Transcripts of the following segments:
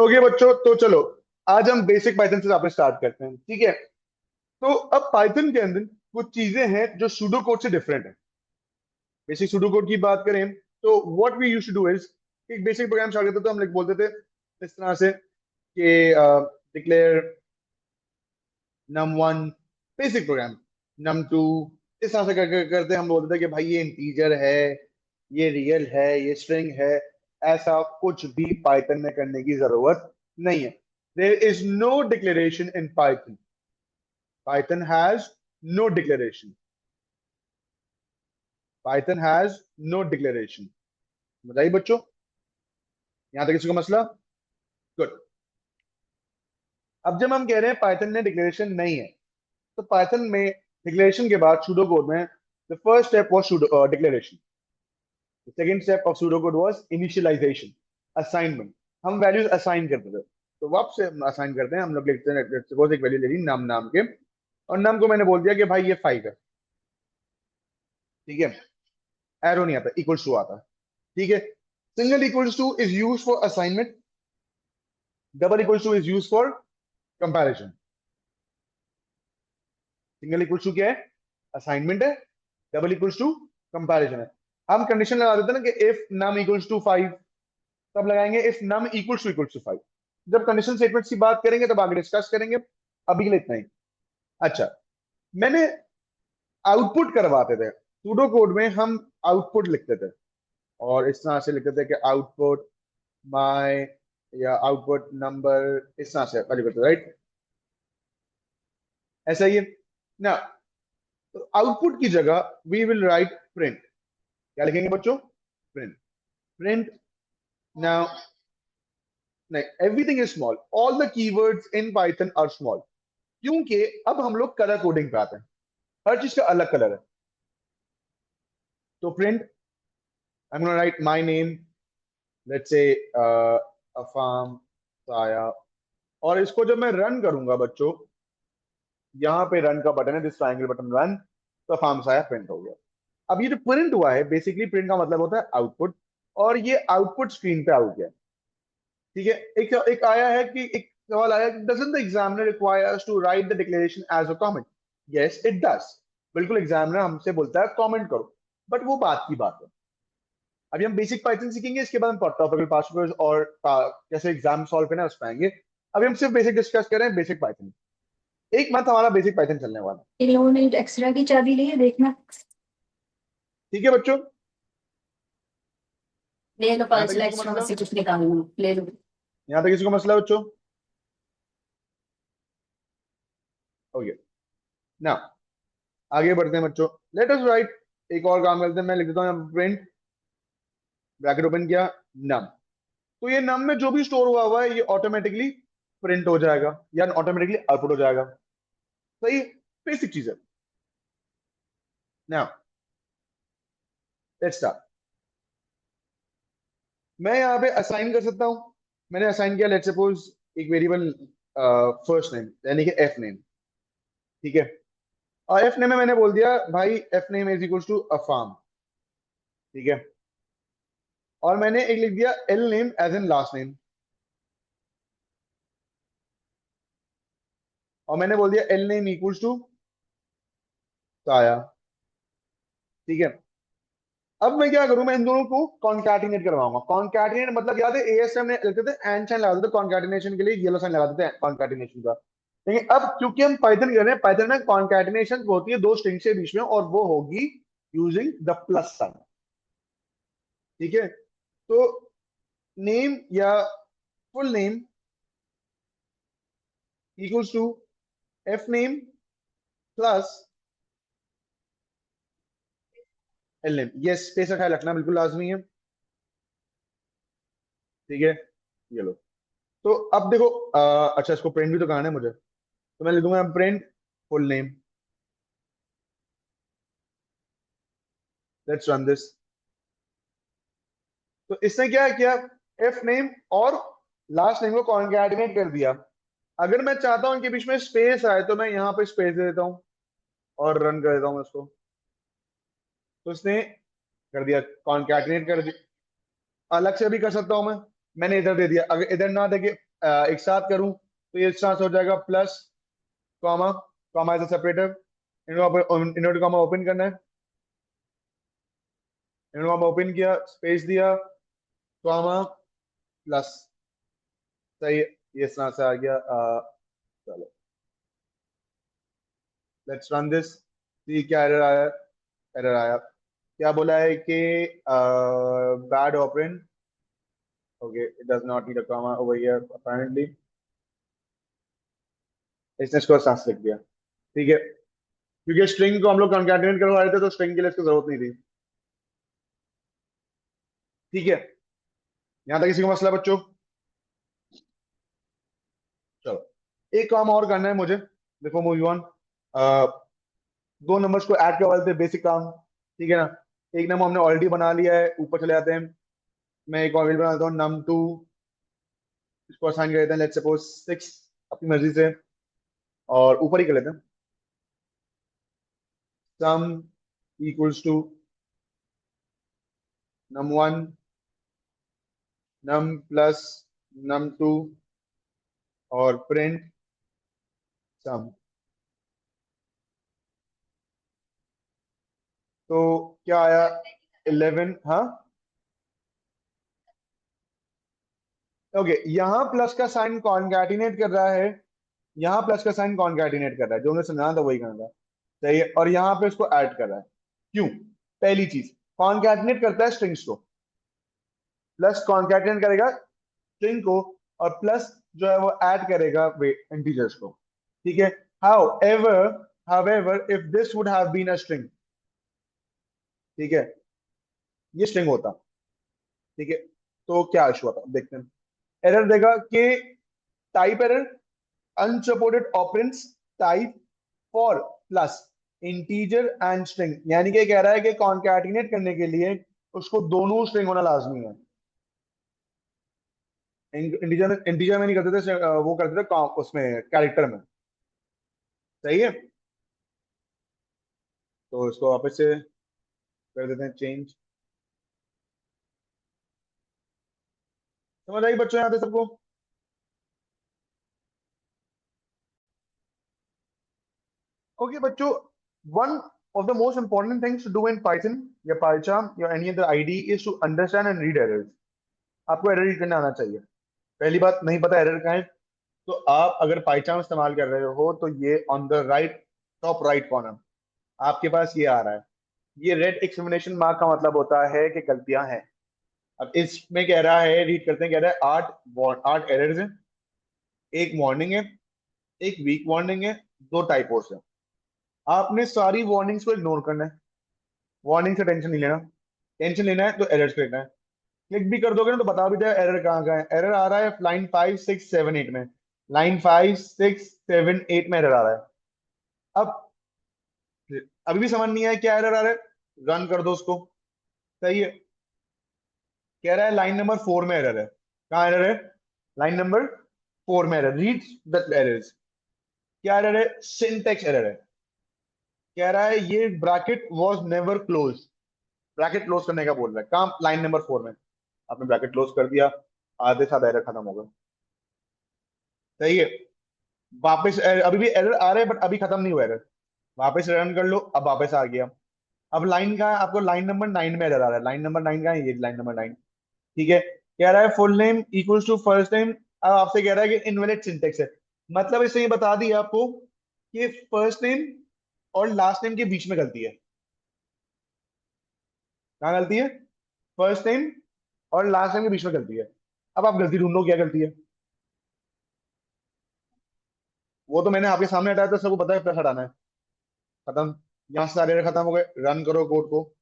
Okay बच्चों, तो चलो आज हम बेसिक पाइथन से वापस स्टार्ट करते हैं, ठीक है। तो अब पाइथन के अंदर कुछ चीजें हैं जो सूडो कोड से डिफरेंट है। बेसिक सूडो कोड की बात करें तो what we used to do is, एक बेसिक प्रोग्राम स्टार्ट करते तो हम लोग बोलते थे इस तरह से कि declare num1, basic programme num2, इस तरह से करते हम बोलते थे कि भाई ये इंटीजर है, ये रियल है, ये स्ट्रिंग है। ऐसा कुछ भी पाइथन में करने की जरूरत नहीं है। There is no declaration in Python. Python has no declaration. Python has no declaration. बताइए बच्चों, यहां तक किसी को मसला? गुड। अब जब हम कह रहे हैं पाइथन में डिक्लेरेशन नहीं है, तो पाइथन में डिक्लेरेशन के बाद सूडो कोड में the first step was pseudo declaration. The second step of pseudocode was initialization, assignment। हम वैल्यूज असाइन करते थे। तो वापस से असाइन करते हैं, हम लोग लिखते हैं सपोज एक वैल्यू ले ली नाम नाम के, और नाम को मैंने बोल दिया कि भाई ये 5 है, ठीक है। एरो नहीं आता, इक्वल्स टू आता है, ठीक है। Single equals to is use for assignment, double equals to is use for comparison. Single equals to क्या है? असाइनमेंट है। डबल इक्वल्स टू कंपैरिजन है। हम कंडीशन लगा देते हैं ना कि इफ नम इक्वल्स टू 5, तब लगाएंगे इफ नम इक्वल्स टू 5। जब कंडीशन स्टेटमेंट्स की बात करेंगे तब आगे डिस्कस करेंगे, अभी के लिए इतना ही। अच्छा, मैंने आउटपुट करवाते थे सूडो कोड में, हम आउटपुट लिखते थे और इस तरह से लिखते थे कि आउटपुट माय या आउटपुट नंबर, इस तरह से वैल्यू करते थे, राइट? ऐसा ही है ना। तो आउटपुट की जगह वी विल राइट प्रिंट। क्या लिखेंगे बच्चों? प्रिंट। प्रिंट। नाउ नहीं, everything is small, all the keywords in Python are small, क्योंकि अब हम लोग कलर कोडिंग पे आते हैं। हर चीज का अलग कलर है। तो print, I am gonna write my name, let's say Afham साया। और इसको जब मैं रन करूंगा बच्चों, यहाँ पे रन का बटन है, दिस ट्रायंगल बटन, रन। तो अफाम साया प्रिंट हो गया। अब ये जो प्रिंट हुआ है, बेसिकली प्रिंट का मतलब होता है आउटपुट, और ये आउटपुट स्क्रीन पे आ गया, ठीक है। एक एक आया है कि एक सवाल आया कि doesn't the examiner require us to write the declaration as a comment? Yes it does. बिल्कुल, एग्जामिनर हमसे बोलता है कमेंट करो, बट वो बात की बात है। अभी हम बेसिक पाइथन सीखेंगे, इसके बाद हम टॉपिकल पार्टिकल्स और कैसे एग्जाम सॉल्व करना है उस पे आएंगे। अभी हम सिर्फ बेसिक डिस्कस करें, बेसिक पाइथन। एक मंथ हमारा बेसिक पाइथन चलने वाला है, इन्होंने एक्स्ट्रा की चाबी ली है, देखना। ठीक है बच्चों। ले लो, यहाँ तक 5 लाख किसी को एक्स्ट्रा में मसला? से कुछ निकालना, ले लो। यहाँ तक किसी को मसला बच्चों? ओके ना, आगे बढ़ते हैं बच्चों। लेट अस राइट, एक और काम करते हैं। मैं लिख देता हूँ प्रिंट, ब्रैकेट ओपन किया, नम। तो ये नम में जो भी स्टोर हुआ है ये ऑटोमेटिकली प्रिंट हो जाएगा या ऑटोमेटिकली आउटपुट हो जाएगा। सही, बेसिक चीज है। Now let's start. मैं यहाँ पे असाइन कर सकता हूँ। मैंने असाइन किया, लेट्स सपोज एक वेरिएबल फर्स्ट नेम, यानी कि एफ नेम, ठीक है। और एफ नेम में मैंने बोल दिया भाई F name is equal to Afham, ठीक है। और मैंने एक लिख दिया L name as in last name, और मैंने बोल दिया एल नेम इक्वल्स टू साया, ठीक है। अब मैं क्या करूं, मैं इन दोनों को कॉन्कैटिनेट करवाऊंगा। कॉन्कैटिनेट मतलब याद है, एएसएम में लिखते थे एंड साइन लगा देते, कॉन्कैटिनेशन के लिए येलो साइन लगा देते हैं कॉन्कैटिनेशन का। लेकिन अब क्योंकि हम पाइथन कर रहे हैं, पाइथन में कॉन्कैटिनेशन होती है दो स्ट्रिंग के बीच में, और वो होगी यूजिंग द प्लस साइन, ठीक है। तो नेम या full name equals to F name plus L name. ये स्पेस का ख्याल रखना बिल्कुल लाजमी है, ठीक है। ये लो। तो अब देखो, अच्छा इसको प्रिंट भी तो कराना है मुझे, तो मैं लिखूंगा print full name. Let's run this. तो इसने क्या किया, एफ नेम और लास्ट नेम को कॉन्कैटिनेट कर दिया। अगर मैं चाहता हूं इनके बीच में स्पेस आए तो मैं यहाँ पे स्पेस दे देता हूँ और रन कर देता हूँ इसको। तो इसने कर दिया, कॉन्कैटिनेट कर दिया। अलग से भी कर सकता हूं मैं, मैंने इधर दे दिया। अगर इधर ना देके एक साथ करूं तो ये इस तरह से हो जाएगा, plus comma, comma as a separator, inverted comma open करना है, इन्वर्टेड कॉमा ओपन किया, स्पेस दिया, कॉमा, प्लस। सही है, ये इस तरह से आ गया। चलो लेट्स रन दिस, सी क्या एरर आया। एरर आया, क्या बोला है कि bad operand, okay it does not need a comma over here apparently, इसने इसको सांस लिख दिया। ठीक है, क्योंकि स्ट्रिंग को हम लोग कंकैटिनेट करवा रहे थे तो स्ट्रिंग के लिए इसको जरूरत नहीं थी। ठीक है, यहां तक किसी को मसला बच्चों? चलो एक काम और करना है मुझे, देखो मूव ऑन। दो नंबर्स को ऐड करवा देते हैं, बेसिक काम। ठीक है ना, एक नंबर हमने ऑलरेडी बना लिया है, ऊपर चले जाते हैं। मैं एक और बना देता हूँ, num2, इसको असाइन कर देते हैं, लेट्स सपोज 6, अपनी मर्जी से, और ऊपर ही कर लेते हैं, sum equals to num1 num plus num2 और print sum। तो क्या आया, 11, हाँ। ओके, यहाँ प्लस का साइन कॉन्कैटिनेट कर रहा है, यहाँ प्लस का साइन कॉन्कैटिनेट कर रहा है, जो हमने समझाना था वही करना था। सही है, और यहाँ पे इसको ऐड कर रहा है। क्यों? पहली चीज, कॉन्कैटिनेट करता है स्ट्रिंग्स को, प्लस कॉन्कैटिनेट करेगा स्ट्रिंग को, और प्लस जो है वो ऐड करेगा वे इंटीजर्स को। ठीक है, however, however if this would have been a string, ठीक है, ये स्ट्रिंग होता, ठीक है, तो क्या इशू आता देखते हैं। एरर देगा कि type error, unsupported operands type for plus integer and string, यानी कि कह रहा है कि कॉन्कैटिनेट करने के लिए उसको दोनों स्ट्रिंग होना लाजमी है। इंटीजर इंटीजर में नहीं करते थे, वो करते थे उसमें कैरेक्टर में। सही है, तो इसको वापस से कर देते हैं चेंज। समझ आई बच्चों यहाँ पे सबको? ओके बच्चों, one of the most important things to do in Python या PyCharm या any other IDE is to understand and read errors। आपको एरर रीड करना आना चाहिए। पहली बात, नहीं पता एरर कहाँ है, तो आप अगर PyCharm इस्तेमाल कर रहे हो तो ये on the right, top right corner आपके पास ये आ रहा है। ये रेड एक्सक्लेमेशन मार्क का मतलब होता है कि गलतियां हैं। अब इसमें कह रहा है, रीड करते हैं, कह रहा है 8 एरर्स हैं, एक वार्निंग है, एक वीक वार्निंग है, दो टाइपोस है। आपने सारी वार्निंग्स को इग्नोर करना है, वार्निंग से टेंशन नहीं लेना। टेंशन लेना है तो एरर्स देखना है। क्लिक भी कर दोगे ना तो बता भी जाए एरर कहाँ का है। एरर आ रहा है लाइन 5 6 7 8 में, लाइन 5 6 7 8 में एरर आ रहा है। अब अभी भी समझ नहीं आया क्या एरर आ रहा है, रन कर दो उसको। सही है, कह रहा है लाइन नंबर 4 में एरर है। कहाँ एरर है? लाइन नंबर 4 में एरर, रीड द एरर्स। क्या एरर है? सिंटेक्स एरर है। कह रहा है ये bracket was never close, bracket close करने का बोल रहा है, काम लाइन नंबर 4 में। आपने ब्रैकेट क्लोज कर दिया, आधे साथ एरर खत्म होगा। सही है, वापस अभी भी एरर आ रहा है बट अभी खत्म नहीं हुआ एरर। वापस रन कर लो, अब वापस आ गया। अब लाइन का है, आपको लाइन नंबर 9 में एरर आ रहा है। लाइन नंबर 9 का है, ये लाइन नंबर 9। ठीक है, कह रहा है full name equals to first name. अब आपसे कह रहा है कि इनवैलिड सिंटेक्स है, मतलब इसने ये बता दिया आपको कि फर्स्ट नेम और लास्ट नेम के बीच में गलती है। कहाँ गलती है? फर्स्ट नेम और लास्ट नेम के बीच में गलती है। अब आप गलती ढूंढो, क्या गलती है। वो तो मैंने आपके सामने हटाया था, सबको पता है प्लस हटाना है। खत्म, यहाँ से सारे error खत्म हो गए। रन करो कोड को,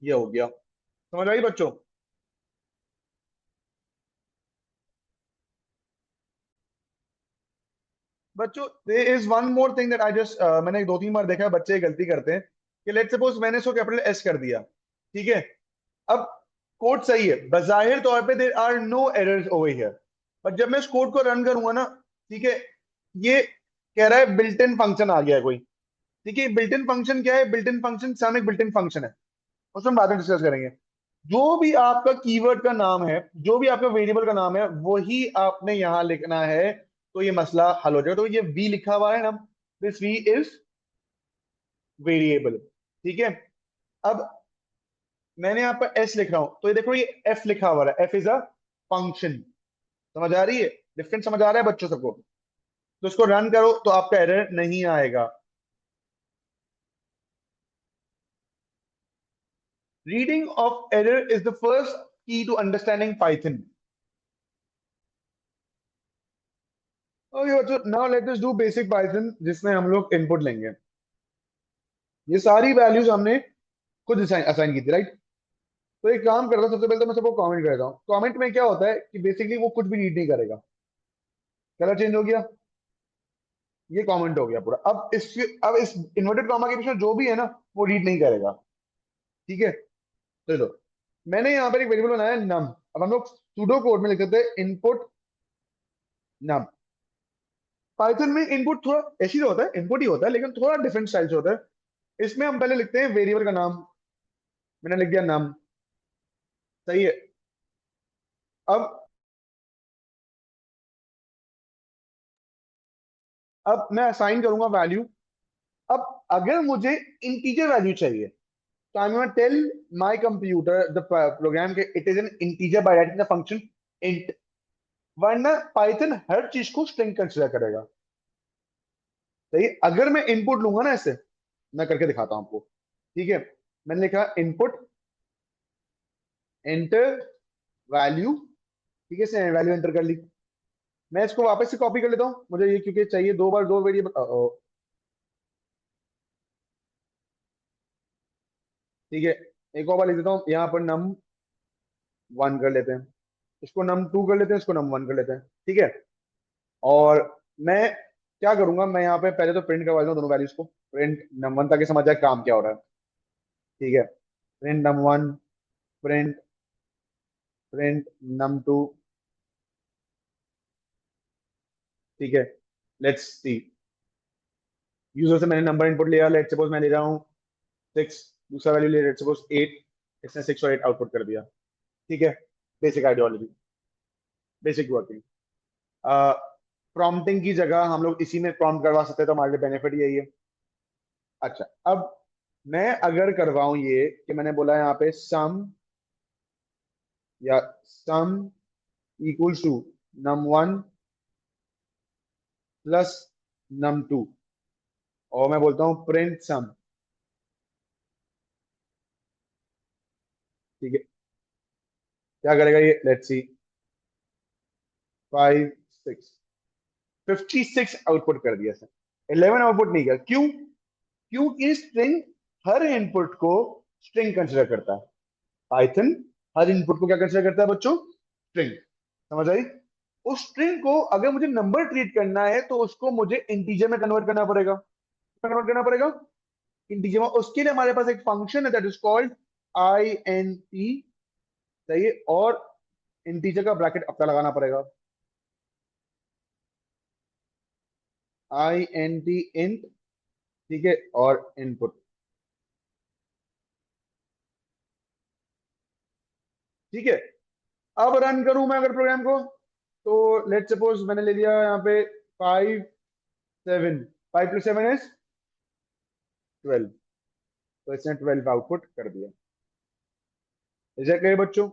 ये हो गया। समझ आई बच्चों? बच्चों there is one more thing that I just, मैंने दो तीन बार देखा है बच्चे गलती करते हैं कि लेट्स सपोज मैंने इसको कैपिटल एस कर दिया। ठीक है, अब कोड सही है, बजाहिर तौर पे there are no errors over here, पर जब मैं इस कोड को रन करूंगा ना, ठीक है, ये कह रहा है बिल्ट इन फंक्शन आ गया है कोई। ठीक है, बिल्ट इन फंक्शन क्या है? बिल्ट इन फंक्शन सम एक बिल्ट इन फंक्शन है, उसमें हम बाद में डिस्कस करेंगे। जो भी आपका कीवर्ड का नाम है, जो भी आपका वेरिएबल का नाम है, वही आपने यहां लिखना है, तो ये मसला हल हो जाएगा। तो ये वी लिखा हुआ है ना, दिस वी इज वेरिएबल। ठीक है। अब मैंने यहाँ पर एस लिख रहा हूं, तो ये देखो, ये एफ लिखा हुआ है, एफ इज अ फंक्शन। समझ आ रही है? डिफरेंस समझ आ रहा है बच्चों सबको? तो इसको रन करो तो आपका एरर नहीं आएगा। Reading of error is the first की टू अंडरस्टैंडिंग पाइथन। ओके बच्चों, now let us do basic Python, जिसमें हम लोग इनपुट लेंगे। ये सारी वैल्यूज हमने खुद असाइन की थी, राइट? तो एक काम करता हूं, सबसे पहले तो मैं सबको कमेंट कर देता हूँ। कमेंट में क्या होता है कि बेसिकली वो कुछ भी रीड नहीं करेगा। कलर चेंज हो गया, ये कमेंट हो गया पूरा। अब इस इन्वर्टेड कॉमा के पीछे जो भी है ना, वो रीड नहीं करेगा। ठीक है। चलो, मैंने यहाँ पर एक वेरिएबल बनाया है नम। अब हम लोग सूडो कोड में लिख देते हैं इनपुट नम। पाइथन में इनपुट थोड़ा ऐसे ही होता है, इनपुट ही होता है, लेकिन थोड़ा डिफरेंट स्टाइल से होता है। इसमें हम पहले लिखते हैं वेरिएबल का नाम। मैंने लिख दिया नम। सही है। अब अब मैं असाइन करूंगा वैल्यू। अब अगर मुझे इंटीजर वैल्यू चाहिए, तो I am tell my computer the program के it is an integer by writing the function int. वरना पाइथन हर चीज को स्ट्रिंग कंसीडर करेगा। सही है? अगर मैं इनपुट लूंगा ना ऐसे, मैं करके दिखाता हूं आपको। ठीक है। मैंने लिखा इनपुट एंटर वैल्यू। ठीक है, इसने वैल्यू एंटर कर ली। मैं इसको वापस से कॉपी कर लेता हूँ, मुझे ये क्योंकि चाहिए दो बार दो वेरिएबल। ठीक है। एक और बार लिख देता हूँ, यहाँ पर नम वन कर लेते हैं, इसको नम टू कर लेते हैं, इसको नम वन कर लेते हैं। ठीक है। और मैं क्या करूंगा, मैं यहाँ पे पहले तो प्रिंट करवा दूँ दोनों वैल्यूज को, प्रिंट नम वन, ताकि समझ जाए काम क्या हो रहा है। ठीक है। Print num one, print print num two. ठीक है। Let's see. यूजर से मैंने नंबर इनपुट लिया, लेट सपोज मैं ले रहा हूँ 6। दूसरा वैल्यू ले, लेट सपोज 8। इसने 6 और 8 आउटपुट कर दिया। ठीक है। Basic ideology, basic working. Prompting की जगह हम लोग इसी में प्रॉम्प्ट करवा सकते हैं, तो हमारे लिए बेनिफिट यही है। अच्छा, अब मैं अगर करवाऊं ये कि मैंने बोला यहाँ पे सम, या sum equals to num one plus num two, और मैं बोलता हूँ प्रिंट सम। ठीक है। क्या करेगा ये, लेट्स सी। 5 6, 56 आउटपुट कर दिया सर। 11 आउटपुट नहीं किया, क्यों? क्योंकि स्ट्रिंग हर इनपुट को स्ट्रिंग कंसिडर करता है। पाइथन हर इनपुट को क्या कंसिडर करता है बच्चों? स्ट्रिंग। समझ आई? उस स्ट्रिंग को अगर मुझे नंबर ट्रीट करना है, तो उसको मुझे इंटीजर में कन्वर्ट करना पड़ेगा। कन्वर्ट करना पड़ेगा इंटीजर में। उसके लिए हमारे पास एक फंक्शन है that is called I N T. सही है। और इंटीजर का ब्रैकेट अपना लगाना पड़ेगा। I N T int. ठीक है। और इनपुट। ठीक है। अब रन करूं मैं अगर प्रोग्राम को, तो लेट सपोज मैंने ले लिया यहाँ पे 5 7। 5 + 7 इज 12। तो इसने 12 आउटपुट कर दिया। इसे कहे बच्चों,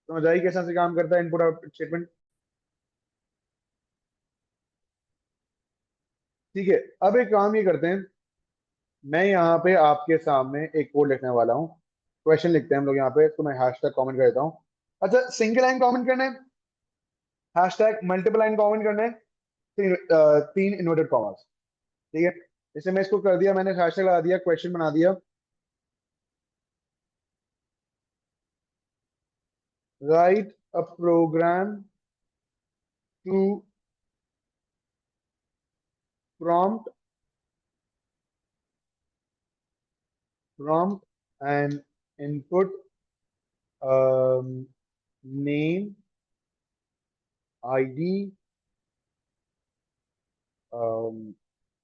समझ आई कैसा से काम करता है इनपुट आउटपुट स्टेटमेंट? ठीक है। अब एक काम ये करते हैं, मैं यहाँ पे आपके सामने एक कोड लिखने वाला हूँ। क्वेश्चन लिखते हैं हम लोग यहाँ पे, तो मैं हैश टैग कॉमेंट कर देता हूँ। अच्छा, सिंगल लाइन कमेंट करना है, hash tag multiple line comment करना है, तीन इन्वर्टेड कॉमर्स। ठीक है। जैसे मैं इसको कर दिया, मैंने हैश टैग लगा दिया, क्वेश्चन बना दिया। Write a program to prompt prompt and input name, ID,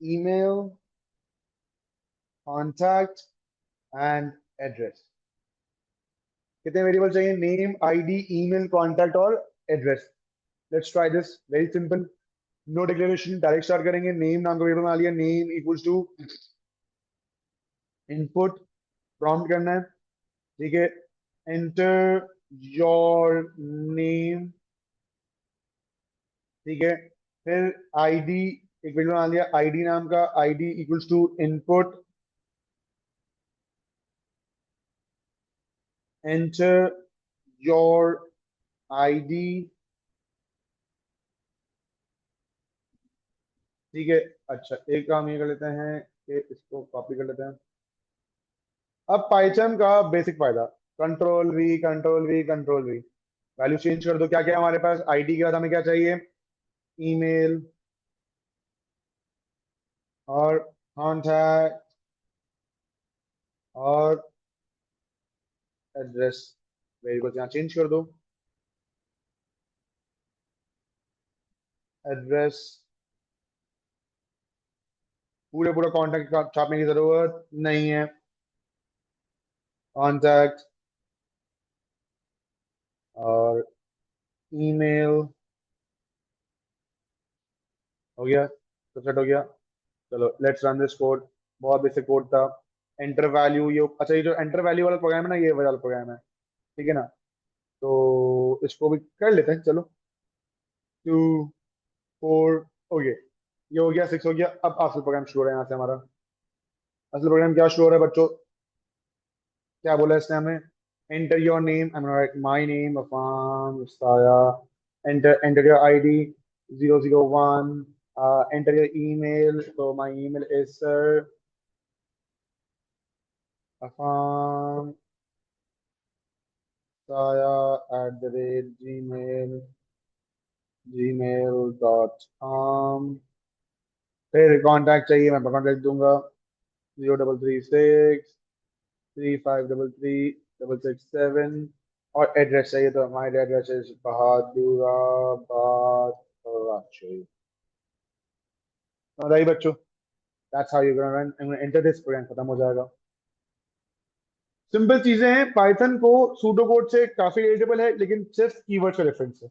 email, contact and address. कितने वेरिएबल चाहिए? नेम, आईडी, ईमेल, कॉन्टैक्ट और address. Let's try this, very simple. No declaration, direct start करेंगे। Name नाम का variable बना लिया, name equals to input, prompt करना है, ठीक है। एंटर योर नेम, ठीक है। फिर आईडी, एक वेरिएबल बना लिया आईडी नाम का, ID equals to input, enter your ID, ठीक है। अच्छा, एक काम ये कर लेते हैं कि इसको कॉपी कर लेते हैं। अब पाइथन का बेसिक फायदा, control we, control we, control we, value change कर दो। क्या क्या है हमारे पास? आईडी के बाद हमें क्या चाहिए? ईमेल और कॉन्टैक्ट और एड्रेस, वेरिएबल यहाँ चेंज कर दो। एड्रेस, पूरे पूरा कॉन्टैक्ट का छापने की जरूरत नहीं है। कॉन्टैक्ट और ईमेल हो गया, सब सेट हो गया। चलो लेट्स रन दिस कोड। बहुत बेसिक कोड था। एंटर वैल्यू, ये अच्छा, ये जो एंटर वैल्यू वाला प्रोग्राम है ना, ये वाला प्रोग्राम है, ठीक है ना। तो इसको भी कर लेते हैं, चलो। 2 4, ओके, ये हो गया, 6 हो गया। अब असल प्रोग्राम शुरू हो रहा है यहाँ से हमारा। असल प्रोग्राम क्या शुरू हो रहा है बच्चों? क्या बोला है इसने हमें? Enter your name, I am write my name Afan Mustaya. Enter your ID 001। Enter your email, तो my email is sir Afan gmail.com। फिर कॉन्टैक्ट चाहिए, मैं कॉन्टैक्ट दूंगा 0336 3533 667। और एड्रेस चाहिए, तो हमारे address is Bahadurabad Karachi. Right बच्चों, that's how you gonna run enter this program, खत्म हो जाएगा। सिंपल चीजें हैं। पाइथन को सूडो कोड से काफी एडिटेबल है, लेकिन सिर्फ कीवर्ड का डिफरेंस है।